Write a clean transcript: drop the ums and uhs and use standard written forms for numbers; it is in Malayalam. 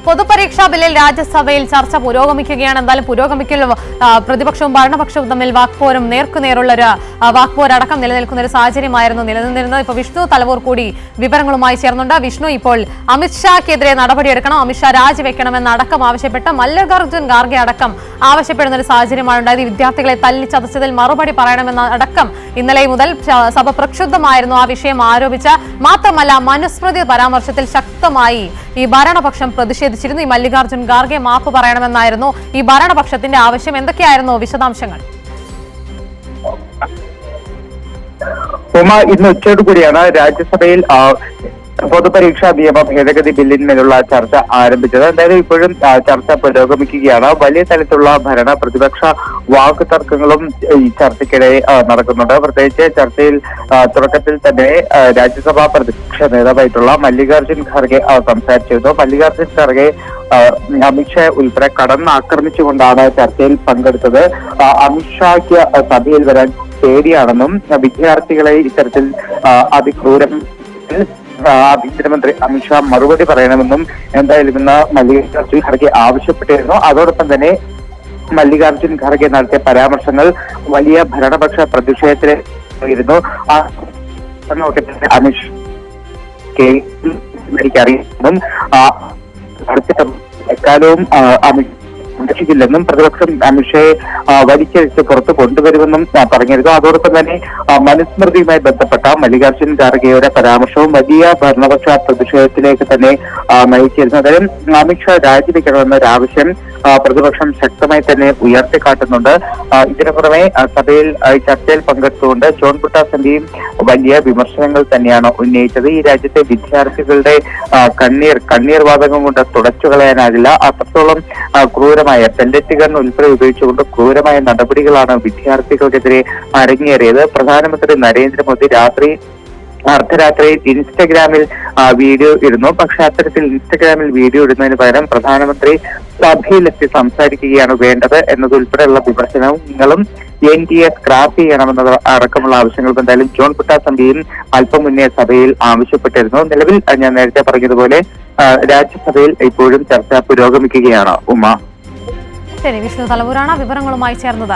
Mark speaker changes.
Speaker 1: പൊതുപരീക്ഷാ ബില്ലിൽ രാജ്യസഭയിൽ ചർച്ച പുരോഗമിക്കുകയാണ്. എന്തായാലും പുരോഗമിക്കുന്ന പ്രതിപക്ഷവും ഭരണപക്ഷവും തമ്മിൽ വാക്പോരും നേർക്കുനേറുള്ള ഒരു വാക്പോരടക്കം നിലനിൽക്കുന്ന ഒരു സാഹചര്യമായിരുന്നു നിലനിന്നിരുന്നത്. ഇപ്പോൾ വിഷ്ണു തലവൂർ കൂടി വിവരങ്ങളുമായി ചേർന്നുണ്ട്. വിഷ്ണു, ഇപ്പോൾ അമിത്ഷാക്കെതിരെ നടപടിയെടുക്കണം, അമിത്ഷാ രാജിവെക്കണമെന്നടക്കം ആവശ്യപ്പെട്ട മല്ലികാർജ്ജുൻ ഖാർഗെ അടക്കം ആവശ്യപ്പെടുന്ന ഒരു സാഹചര്യമാണ് ഉണ്ടായത്. വിദ്യാർത്ഥികളെ തല്ലിച്ചതച്ചതിൽ മറുപടി പറയണമെന്ന അടക്കം ഇന്നലെ മുതൽ സഭ പ്രക്ഷുബ്ധമായിരുന്നു. ആ വിഷയം ആരോപിച്ച മാത്രമല്ല മനുസ്മൃതി പരാമർശത്തിൽ ശക്തമായി ഈ ഭരണപക്ഷം പ്രതിഷേധിച്ചിരുന്നു. ഈ മല്ലികാർജ്ജുൻ ഖാർഗെ മാപ്പ് പറയണമെന്നായിരുന്നു ഈ ഭരണപക്ഷത്തിന്റെ ആവശ്യം. എന്തൊക്കെയായിരുന്നു വിശദാംശങ്ങൾ?
Speaker 2: ഇന്ന് ഉച്ചയോടുകൂടിയാണ് രാജ്യസഭയിൽ പൊതുപരീക്ഷാ നിയമ ഭേദഗതി ബില്ലിന്മേലുള്ള ചർച്ച ആരംഭിച്ചത്. എന്തായാലും ഇപ്പോഴും ചർച്ച പുരോഗമിക്കുകയാണ്. വലിയ തരത്തിലുള്ള ഭരണ പ്രതിപക്ഷ വാക്കുതർക്കങ്ങളും ഈ ചർച്ചയ്ക്കിടെ നടക്കുന്നുണ്ട്. പ്രത്യേകിച്ച് ചർച്ചയിൽ തുടക്കത്തിൽ തന്നെ രാജ്യസഭാ പ്രതിപക്ഷ നേതാവായിട്ടുള്ള മല്ലികാർജ്ജുൻ ഖാർഗെ സംസാരിച്ചിരുന്നു. മല്ലികാർജ്ജുൻ ഖാർഗെ അമിത്ഷാ ഉൾപ്പെടെ കടന്നാക്രമിച്ചുകൊണ്ടാണ് ചർച്ചയിൽ പങ്കെടുത്തത്. അമിത്ഷായ്ക്ക് സഭയിൽ വരാൻ പേടിയാണെന്നും വിദ്യാർത്ഥികളെ ഇത്തരത്തിൽ അതിക്രൂരം ആഭ്യന്തരമന്ത്രി അമിത്ഷാ മറുപടി പറയണമെന്നും എന്തായാലും ഇന്ന് മല്ലികാർജ്ജുൻ ഖാർഗെ ആവശ്യപ്പെട്ടിരുന്നു. അതോടൊപ്പം തന്നെ മല്ലികാർജ്ജുൻ ഖാർഗെ നടത്തിയ പരാമർശങ്ങൾ വലിയ ഭരണപക്ഷ പ്രതിഷേധത്തിലായിരുന്നു. അമിത്ഷാറിയുമെന്നും എക്കാലവും സംരക്ഷിക്കില്ലെന്നും പ്രതിപക്ഷം അമിത്ഷായെ വലിച്ചഴിച്ച് പുറത്തു കൊണ്ടുവരുമെന്നും പറഞ്ഞിരുന്നു. അതോടൊപ്പം തന്നെ മനുസ്മൃതിയുമായി ബന്ധപ്പെട്ട മല്ലികാർജ്ജുൻ ഖാർഗെയുടെ പരാമർശവും വലിയ ഭരണപക്ഷ പ്രതിഷേധത്തിലേക്ക് തന്നെ നയിച്ചിരുന്നു. അതായത് അമിത്ഷാ രാജിവെക്കണമെന്ന ഒരു ആവശ്യം പ്രതിപക്ഷം ശക്തമായി തന്നെ ഉയർത്തിക്കാട്ടുന്നുണ്ട്. ഇതിനു പുറമെ സഭയിൽ ചർച്ചയിൽ പങ്കെടുത്തുകൊണ്ട് ജോൺ ബ്രിട്ടാസ് എംപിയും വലിയ വിമർശനങ്ങൾ തന്നെയാണ് ഉന്നയിച്ചത്. ഈ രാജ്യത്തെ വിദ്യാർത്ഥികളുടെ കണ്ണീർ വാതകം കൊണ്ട് തുടച്ചു കളയാനാകില്ല. അത്രത്തോളം ക്രൂരമായ പെല്ലറ്റ് ഗൺ ഉൾപ്പെടെ ഉപയോഗിച്ചുകൊണ്ട് ക്രൂരമായ നടപടികളാണ് വിദ്യാർത്ഥികൾക്കെതിരെ അരങ്ങേറിയത്. പ്രധാനമന്ത്രി നരേന്ദ്രമോദി അർദ്ധരാത്രിയിൽ ഇൻസ്റ്റഗ്രാമിൽ വീഡിയോ ഇടുന്നു. പക്ഷെ അത്തരത്തിൽ ഇൻസ്റ്റഗ്രാമിൽ വീഡിയോ ഇടുന്നതിന് പകരം പ്രധാനമന്ത്രി സഭയിലെത്തി സംസാരിക്കുകയാണ് വേണ്ടത് എന്നതുൾപ്പെടെയുള്ള വിമർശനങ്ങളും NDA സ്ക്രാപ്പ് ചെയ്യണമെന്നത് അടക്കമുള്ള ആവശ്യങ്ങൾക്ക് എന്തായാലും ജോൺ ബ്രിട്ടാസ് എംപിയും അല്പം മുന്നേ സഭയിൽ ആവശ്യപ്പെട്ടിരുന്നു. നിലവിൽ ഞാൻ നേരത്തെ പറഞ്ഞതുപോലെ രാജ്യസഭയിൽ ഇപ്പോഴും ചർച്ച പുരോഗമിക്കുകയാണ്. ഉമ,
Speaker 1: ശരി, വിഷ്ണു തലവൂരാണ് വിവരങ്ങളുമായി ചേർന്നത്.